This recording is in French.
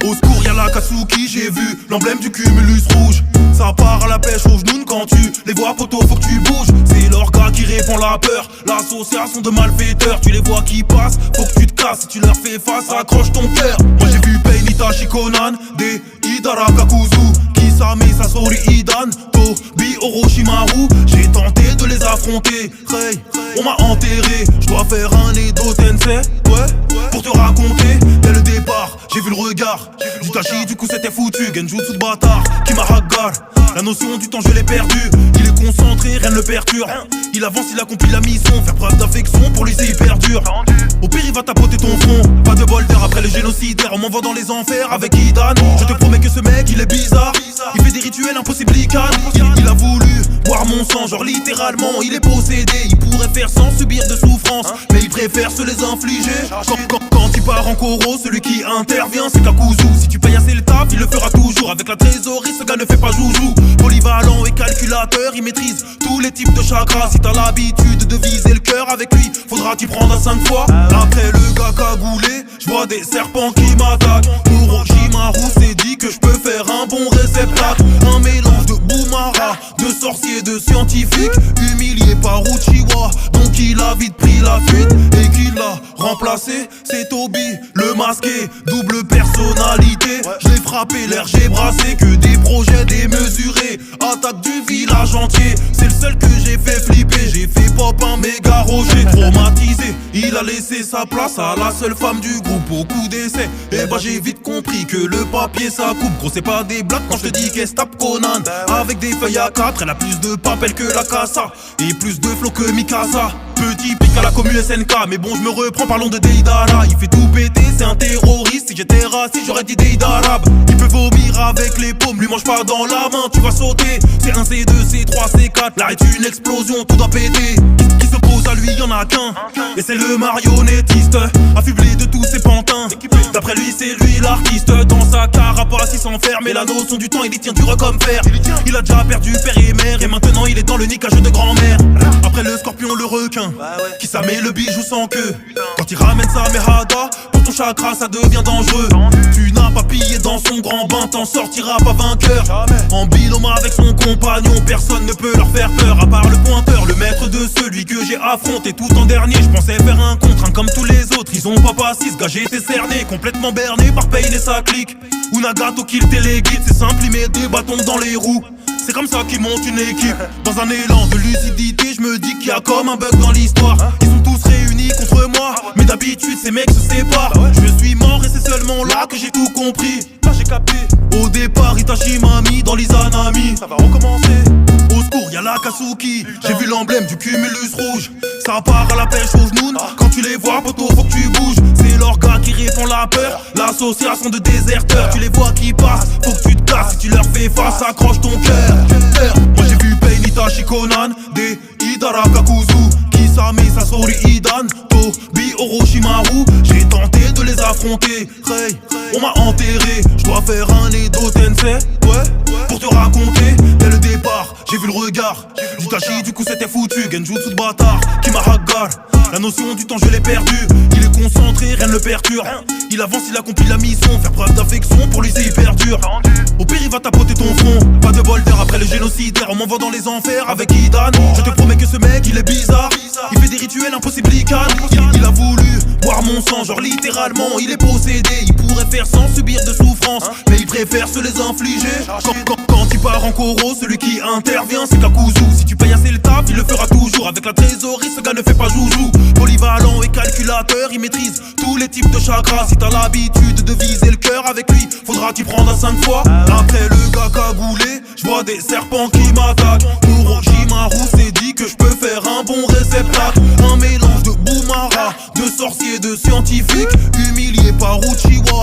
Au secours y'a la Katsuki, j'ai vu l'emblème du cumulus rouge. Ça part à la pêche aux genoux quand tu les vois poteau, faut que tu bouges. C'est l'orga qui répand la peur, l'association de malfaiteurs. Tu les vois qui passent, faut que tu te casses. Si tu leur fais face, accroche ton cœur. Moi j'ai vu Pain, Itachi, Conan, des Hidara Kakuzu, Kisame, Sasori, Idan, Tobi, Orochimaru. J'ai tenté de les affronter, hey, on m'a enterré. Je dois faire un Edo Tensei, ouais, pour te raconter. Dès le départ, j'ai vu le regard d'Itachi, du coup c'était foutu. Genjutsu de bâtard, qui m'a hagar. La notion du temps je l'ai perdu. Il est concentré, rien ne le perturbe. Il avance, il accomplit la mission. Faire preuve d'affection, pour lui c'est hyper dur. Au pire il va tapoter ton front. Pas de bol d'air après les génocidaires. On m'envoie dans les enfers avec Idan. Je te promets que ce mec il est bizarre. Il fait des rituels impossibles, il a voulu boire mon sang, genre littéralement il est possédé. Il pourrait faire sans subir de souffrance, mais il préfère se les infliger. Quand il part en coro, celui qui intervient c'est Kakuzu. Si tu payes assez le taf, il le fera toujours. Avec la trésorerie, ce gars ne fait pas joujou. Polyvalent et calculateur, il maîtrise tous les types de chakras. Si t'as l'habitude de viser le cœur avec lui, faudra t'y prendre à 5 fois. Après le gars cagoulé, je vois des serpents qui m'attaquent. Orochimaru s'est dit que je peux faire un bon réceptacle. Un mélange de Boumara, de sorcier, de scientifique, humilié par Uchiwa. Donc il a vite pris la fuite et qu'il l'a remplacé. C'est Tobi, le masqué, double personnalité. Je l'ai frappé, l'air j'ai brassé, que des projets démesurés. Attaque du village entier, c'est le seul que j'ai fait flipper. J'ai fait pop un méga rocher, traumatisé. Il a laissé sa place à la seule femme du groupe au coup d'essai. Et bah j'ai vite compris que le papier ça coupe. Gros c'est pas des blagues quand je te dis qu'elle se tape Conan. Avec des feuilles à 4, elle a plus de papel que la Casa et plus de flow que Mikasa. Petit pic à la commu SNK, mais bon je me reprends, parlons de Deidara. Il fait tout péter, c'est un terroriste. Si j'étais raciste j'aurais dit Deidara. Il peut vomir avec les paumes, lui mange pas dans la main, tu vas sauter. C'est un C2, C3, C4, là est une explosion, tout doit péter. Qui s'oppose à lui, y'en a qu'un, et c'est le marionnettiste, affublé de tous ses pantins. D'après lui c'est lui l'artiste, dans sa carapace il s'enferme. Et la notion du temps il y tient dur comme fer. Il a déjà perdu père et mère, et maintenant il est dans le niquage de grand-mère. Après le scorpion, le requin, qui ça met le bijou sans queue. Quand il ramène sa mehada, pour ton chakra ça devient dangereux. Tu n'as pas pillé dans son grand bain, t'en sortiras pas vainqueur. En binôme avec son compagnon, personne ne peut leur faire peur. À part le pointeur, le maître de celui que j'ai affronté tout en dernier. Je pensais faire un contre, comme tous les autres. Ils ont pas passé, ce gars j'ai été cerné, complètement berné par Pain et sa clique. Ou Nagato kill téléguide, c'est simple, il met des bâtons dans les roues. C'est comme ça qu'ils montent une équipe. Dans un élan de lucidité, je me dis qu'il y a comme un bug dans l'histoire. Ils sont tous réunis contre moi, mais d'habitude ces mecs se séparent. Je suis mort et c'est seulement là que j'ai tout compris. Là j'ai capté. Au départ Itachi m'a mis dans l'Izanami. Ça va recommencer. Au secours y'a la Katsuki, j'ai vu l'emblème du cumulus rouge. Ça part à la pêche aux genoux. Quand tu les vois poteau faut que tu bouges. C'est l'orga qui répand la peur, l'association de déserteurs. Tu les vois qui passent, faut que tu te casses. Si tu leur fais face, accroche ton cœur. Moi j'ai vu Pain, Itachi, Conan, des Hidara Kakuzu, Kisame, Sasori, Idan, Tobi, Orochimaru. J'ai tenté de les affronter, hey, on m'a enterré. Je dois faire un Edo Tensei, ouais, pour te raconter. Dès le départ, j'ai vu le regard d'Itachi, du coup c'était foutu. Genjutsu de bâtard, qui m'a hagar. La notion du temps je l'ai perdu. Il est concentré, rien ne le perturbe. Il avance, il accomplit la mission. Faire preuve d'affection, pour lui c'est hyper dur. Au pire il va tapoter ton front. Pas de bol d'air après les génocidaires. On m'envoie dans les enfers avec Idan. Je te promets que ce mec il est bizarre. Il fait des rituels impossibles, il a voulu boire mon sang, genre littéralement il est possédé. Il pourrait faire sans subir de souffrance, mais il préfère se les infliger. Quand il part en coro, celui qui intervient c'est Kakuzu. Si tu payes assez le taf, il le fera toujours. Avec la trésorerie, ce gars ne fait pas joujou. Polyvalent et calculateur, il maîtrise tous les types de chakras. Si t'as l'habitude de viser le cœur avec lui, faudra t'y prendre à 5 fois. Après le gars cagoulé, je vois des serpents qui m'attaquent. Orochimaru s'est dit que je peux faire un bon réceptacle. Un mélange de Boumara, de sorcier, de scientifique, humilié par Uchiwa.